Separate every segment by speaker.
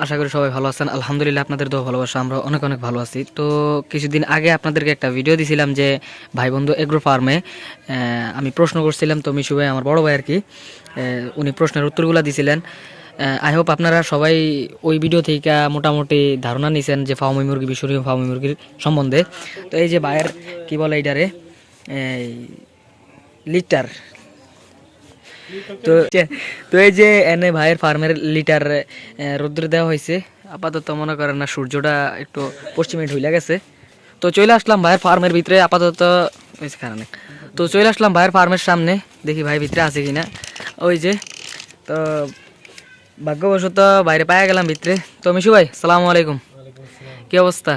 Speaker 1: আশা করি সবাই ভালো আছেন। আলহামদুলিল্লাহ, আপনাদের দোয়া ভালোবাসা আমরা অনেক অনেক ভালো আছি। তো কিছুদিন আগে আপনাদেরকে একটা ভিডিও দিছিলাম যে ভাই বন্ধু এগ্রো ফার্মে আমি প্রশ্ন করছিলাম। তো মিশু ভাই আমার বড় ভাই আর কি, উনি প্রশ্নের উত্তরগুলো দিছিলেন। আই হোপ আপনারা সবাই ওই ভিডিও থেকে মোটামুটি ধারণা নিছেন যে ফার্মি মুরগি, মিশরীয় ফার্মি মুরগির সম্বন্ধে। তো এই যে ভাইয়ের কি বলে এইটারে লিটার, তো তো এই যে এনে ভাইয়ের ফার্মের লিটার রোদ্রে দেওয়া হয়েছে। আপাতত মনে করেন না, সূর্যটা একটু পশ্চিমে ঢুলে গেছে। তো চলে আসলাম ভাইয়ের ফার্মের ভিতরে আপাতত কারণে। তো চলে আসলাম ভাইয়ের ফার্মের সামনে, দেখি ভাই ভিতরে আছে কিনা। ওই যে, তো ভাগ্যবশত বাইরে পায়ে গেলাম ভিতরে। তো মিশু ভাই, সালামু আলাইকুম, কি অবস্থা?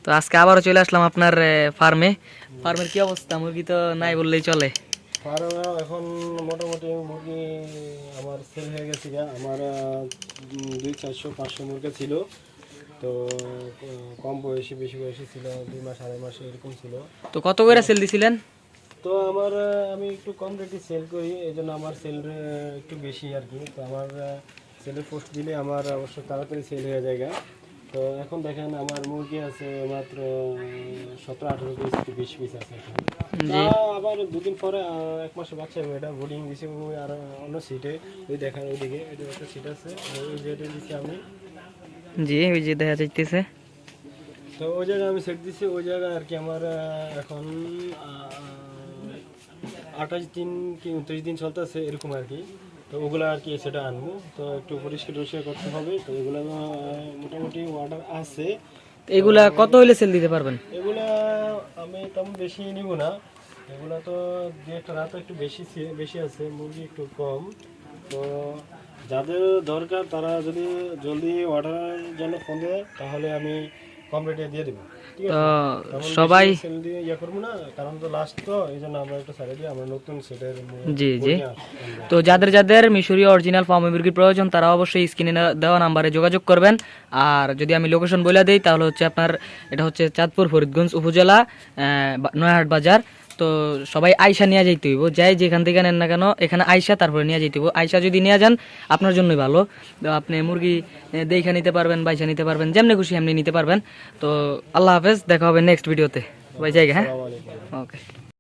Speaker 1: তো আজকে আবারও চলে আসলাম আপনার ফার্মে। ফার্মের কি অবস্থা? মুরগি তো নাই বললেই চলে।
Speaker 2: এখন মোটামুটি মুরগি আমার সেল হয়ে গেছে। আমার 200-400-500 মুরগি ছিল। তো কম বয়সী বেশি বয়সী ছিল, 2 মাস 2.5 মাস এরকম ছিল।
Speaker 1: তো কত করে সেল দিছিলেন?
Speaker 2: তো আমি একটু কম রেটে সেল করি, এই জন্য আমার সেল একটু বেশি আর কি। তো আমার সেলের পোস্ট দিলে আমার অবশ্য তাড়াতাড়ি সেল হয়ে যায়। তো এখন দেখেন আমার মুরগি আছে মাত্র 17-18 পিস, 20 পিস আছে। আবার 2 দিন পরে 1 মাসের বাচ্চা এটা বোর্ডিং দিছি। আর অন্য সিটে ওই দেখেন ওইদিকে একটা সিট আছে, ওই যেটা দিছি আমি।
Speaker 1: জি, ওই যে দেখা যাইতেছে।
Speaker 2: তো ওই জায়গায় আমি সেট দিছি, ওই জায়গায় আর কি আমার এখন 28 দিন কি 29 দিন চলতেছে এরকম আর কি। তো ওগুলো আর কি সেটা আনবো, তো একটু পরিষ্কার করতে হবে। তো এগুলো মোটামুটি অর্ডার আছে।
Speaker 1: এগুলা কত হইলে সেল দিতে পারবেন?
Speaker 2: এগুলা আমি তেমন বেশি নিব না, এগুলা তো যে একটা রাত একটু বেশি আছে, মুরগি একটু কম। তো যাদের দরকার তারা যদি জলদি অর্ডারের জন্য ফোন দেয় তাহলে আমি কম রেটে দিয়ে দেবো।
Speaker 1: তো সবাই
Speaker 2: সেল দিয়ে করবো না, কারণ তো লাস্ট, তো এই জন্য আমরা একটু সাইডে দিয়ে আমরা নতুন সেটের।
Speaker 1: জি জি। তো যাদের যাদের মিশরীয় অরিজিনাল ফার্মি মুরগির প্রয়োজন তারা অবশ্যই স্ক্রিনে দেওয়া নাম্বারে যোগাযোগ করবেন। আর যদি আমি লোকেশন বলে দিই তাহলে হচ্ছে আপনার এটা হচ্ছে চাঁদপুর ফরিদগঞ্জ উপজেলা, নয়াহাট বাজার। তো সবাই আয়সা নিয়ে যাইতে হইব, যাই যেখান থেকে নেন না কেন এখানে আয়সা তারপরে নিয়ে যাইতে হইব। আয়সা যদি নিয়ে যান আপনার জন্যই ভালো। তো আপনি মুরগি দেখে নিতে পারবেন, বাইসা নিতে পারবেন, যেমনি খুশি এমনি নিতে পারবেন। তো আল্লাহ হাফেজ, দেখা হবে নেক্সট ভিডিওতে। সবাই জায়গা, হ্যাঁ, ওকে।